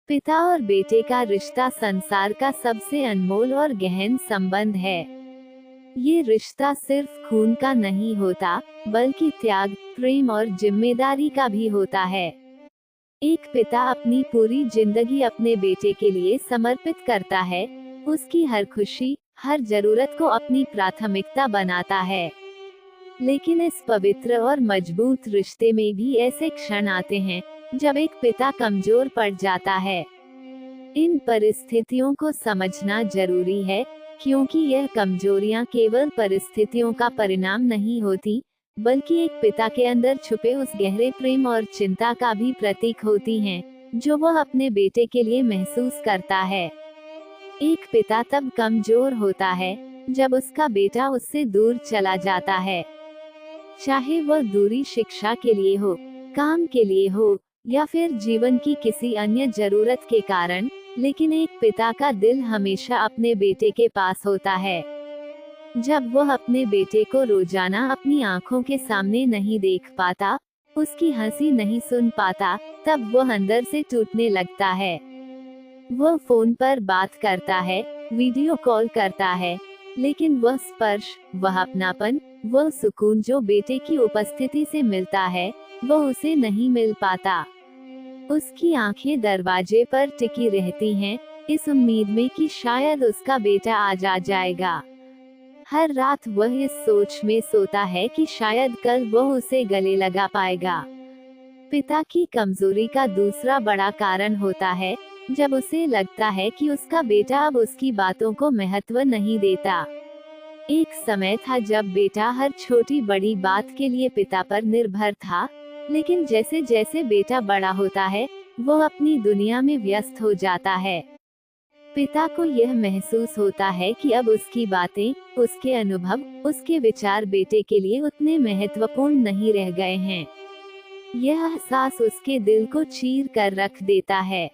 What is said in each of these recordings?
पिता और बेटे का रिश्ता संसार का सबसे अनमोल और गहन संबंध है। ये रिश्ता सिर्फ खून का नहीं होता, बल्कि त्याग, प्रेम और जिम्मेदारी का भी होता है। एक पिता अपनी पूरी जिंदगी अपने बेटे के लिए समर्पित करता है, उसकी हर खुशी, हर जरूरत को अपनी प्राथमिकता बनाता है। लेकिन इस पवित्र और मजबूत रिश्ते में भी ऐसे क्षण आते हैं जब एक पिता कमजोर पड़ जाता है। इन परिस्थितियों को समझना जरूरी है, क्योंकि यह कमजोरियां केवल परिस्थितियों का परिणाम नहीं होती, बल्कि एक पिता के अंदर छुपे उस गहरे प्रेम और चिंता का भी प्रतीक होती हैं, जो वह अपने बेटे के लिए महसूस करता है। एक पिता तब कमजोर होता है जब उसका बेटा उससे दूर चला जाता है। चाहे वह दूरी शिक्षा के लिए हो, काम के लिए हो, या फिर जीवन की किसी अन्य जरूरत के कारण, लेकिन एक पिता का दिल हमेशा अपने बेटे के पास होता है। जब वह अपने बेटे को रोजाना अपनी आंखों के सामने नहीं देख पाता, उसकी हंसी नहीं सुन पाता, तब वह अंदर से टूटने लगता है। वह फोन पर बात करता है, वीडियो कॉल करता है, लेकिन वह स्पर्श, वह अपनापन, वह सुकून जो बेटे की उपस्थिति से मिलता है, वह उसे नहीं मिल पाता। उसकी आंखें दरवाजे पर टिकी रहती हैं, इस उम्मीद में कि शायद उसका बेटा आज आ जाएगा। हर रात वह इस सोच में सोता है कि शायद कल वह उसे गले लगा पाएगा। पिता की कमजोरी का दूसरा बड़ा कारण होता है जब उसे लगता है कि उसका बेटा अब उसकी बातों को महत्व नहीं देता। एक समय था जब बेटा हर छोटी बड़ी बात के लिए पिता पर निर्भर था, लेकिन जैसे जैसे बेटा बड़ा होता है, वो अपनी दुनिया में व्यस्त हो जाता है। पिता को यह महसूस होता है कि अब उसकी बातें, उसके अनुभव, उसके विचार बेटे के लिए उतने महत्वपूर्ण नहीं रह गए हैं। यह एहसास उसके दिल को चीर कर रख देता है।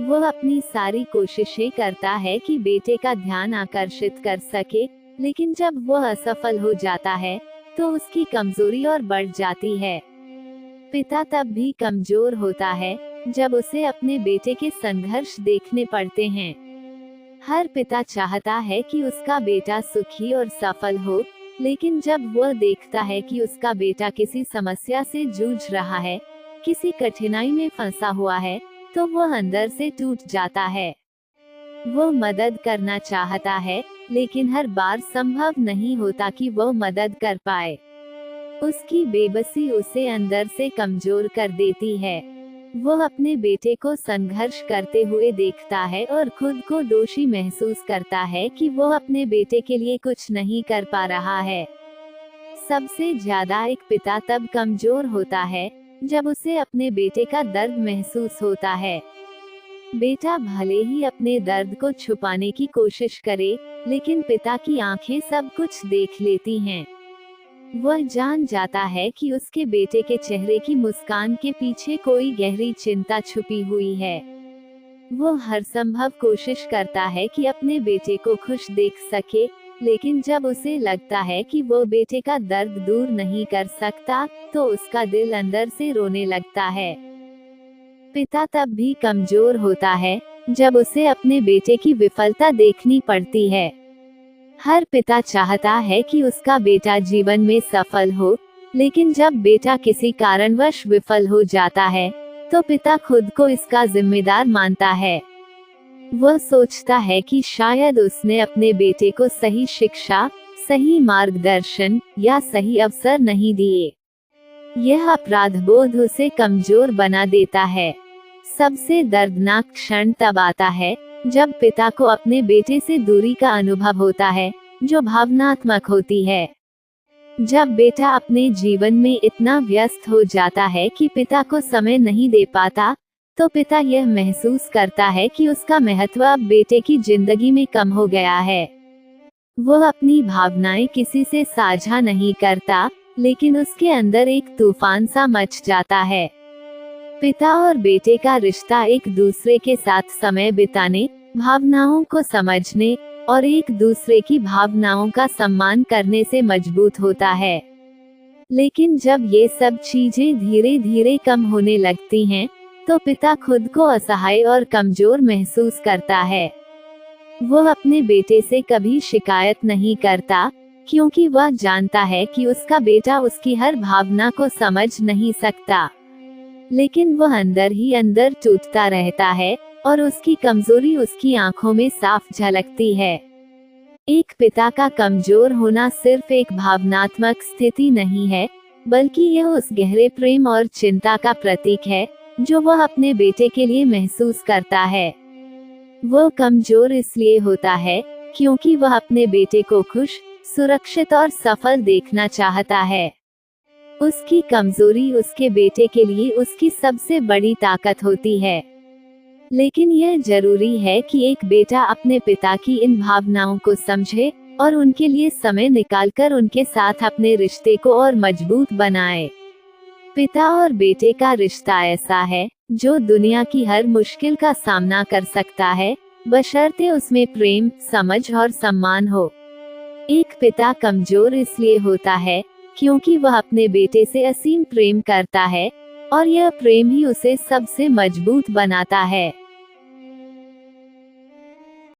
वह अपनी सारी कोशिशें करता है कि बेटे का ध्यान आकर्षित कर सके, लेकिन जब वह असफल हो जाता है, तो उसकी कमजोरी और बढ़ जाती है। पिता तब भी कमजोर होता है जब उसे अपने बेटे के संघर्ष देखने पड़ते हैं। हर पिता चाहता है कि उसका बेटा सुखी और सफल हो, लेकिन जब वह देखता है कि उसका बेटा किसी समस्या से जूझ रहा है, किसी कठिनाई में फंसा हुआ है, तो वह अंदर से टूट जाता है। वह मदद करना चाहता है, लेकिन हर बार संभव नहीं होता कि वह मदद कर पाए। उसकी बेबसी उसे अंदर से कमजोर कर देती है। वह अपने बेटे को संघर्ष करते हुए देखता है और खुद को दोषी महसूस करता है कि वह अपने बेटे के लिए कुछ नहीं कर पा रहा है। सबसे ज्यादा एक पिता तब कमजोर होता है जब उसे अपने बेटे का दर्द महसूस होता है। बेटा भले ही अपने दर्द को छुपाने की कोशिश करे, लेकिन पिता की आंखें सब कुछ देख लेती हैं। वह जान जाता है कि उसके बेटे के चेहरे की मुस्कान के पीछे कोई गहरी चिंता छुपी हुई है। वह हर संभव कोशिश करता है कि अपने बेटे को खुश देख सके, लेकिन जब उसे लगता है कि वो बेटे का दर्द दूर नहीं कर सकता, तो उसका दिल अंदर से रोने लगता है। पिता तब भी कमजोर होता है जब उसे अपने बेटे की विफलता देखनी पड़ती है। हर पिता चाहता है कि उसका बेटा जीवन में सफल हो, लेकिन जब बेटा किसी कारणवश विफल हो जाता है, तो पिता खुद को इसका जिम्मेदार मानता है। वह सोचता है कि शायद उसने अपने बेटे को सही शिक्षा, सही मार्गदर्शन या सही अवसर नहीं दिए। यह अपराधबोध उसे कमजोर बना देता है। सबसे दर्दनाक क्षण तब आता है जब पिता को अपने बेटे से दूरी का अनुभव होता है, जो भावनात्मक होती है। जब बेटा अपने जीवन में इतना व्यस्त हो जाता है कि पिता को समय नहीं दे पाता, तो पिता यह महसूस करता है कि उसका महत्व अब बेटे की जिंदगी में कम हो गया है। वह अपनी भावनाएं किसी से साझा नहीं करता, लेकिन उसके अंदर एक तूफान सा मच जाता है। पिता और बेटे का रिश्ता एक दूसरे के साथ समय बिताने, भावनाओं को समझने और एक दूसरे की भावनाओं का सम्मान करने से मजबूत होता है। लेकिन जब ये सब चीजें धीरे धीरे कम होने लगती हैं, तो पिता खुद को असहाय और कमजोर महसूस करता है। वो अपने बेटे से कभी शिकायत नहीं करता, क्योंकि वह जानता है कि उसका बेटा उसकी हर भावना को समझ नहीं सकता। लेकिन वह अंदर ही अंदर टूटता रहता है और उसकी कमजोरी उसकी आंखों में साफ झलकती है। एक पिता का कमजोर होना सिर्फ एक भावनात्मक स्थिति नहीं है, बल्कि यह उस गहरे प्रेम और चिंता का प्रतीक है जो वह अपने बेटे के लिए महसूस करता है। वह कमजोर इसलिए होता है क्योंकि वह अपने बेटे को खुश, सुरक्षित और सफल देखना चाहता है। उसकी कमजोरी उसके बेटे के लिए उसकी सबसे बड़ी ताकत होती है। लेकिन यह जरूरी है कि एक बेटा अपने पिता की इन भावनाओं को समझे और उनके लिए समय निकालकर उनके साथ अपने रिश्ते को और मजबूत बनाए। पिता और बेटे का रिश्ता ऐसा है जो दुनिया की हर मुश्किल का सामना कर सकता है, बशर्ते उसमें प्रेम, समझ और सम्मान हो। एक पिता कमजोर इसलिए होता है क्योंकि वह अपने बेटे से असीम प्रेम करता है, और यह प्रेम ही उसे सबसे मजबूत बनाता है।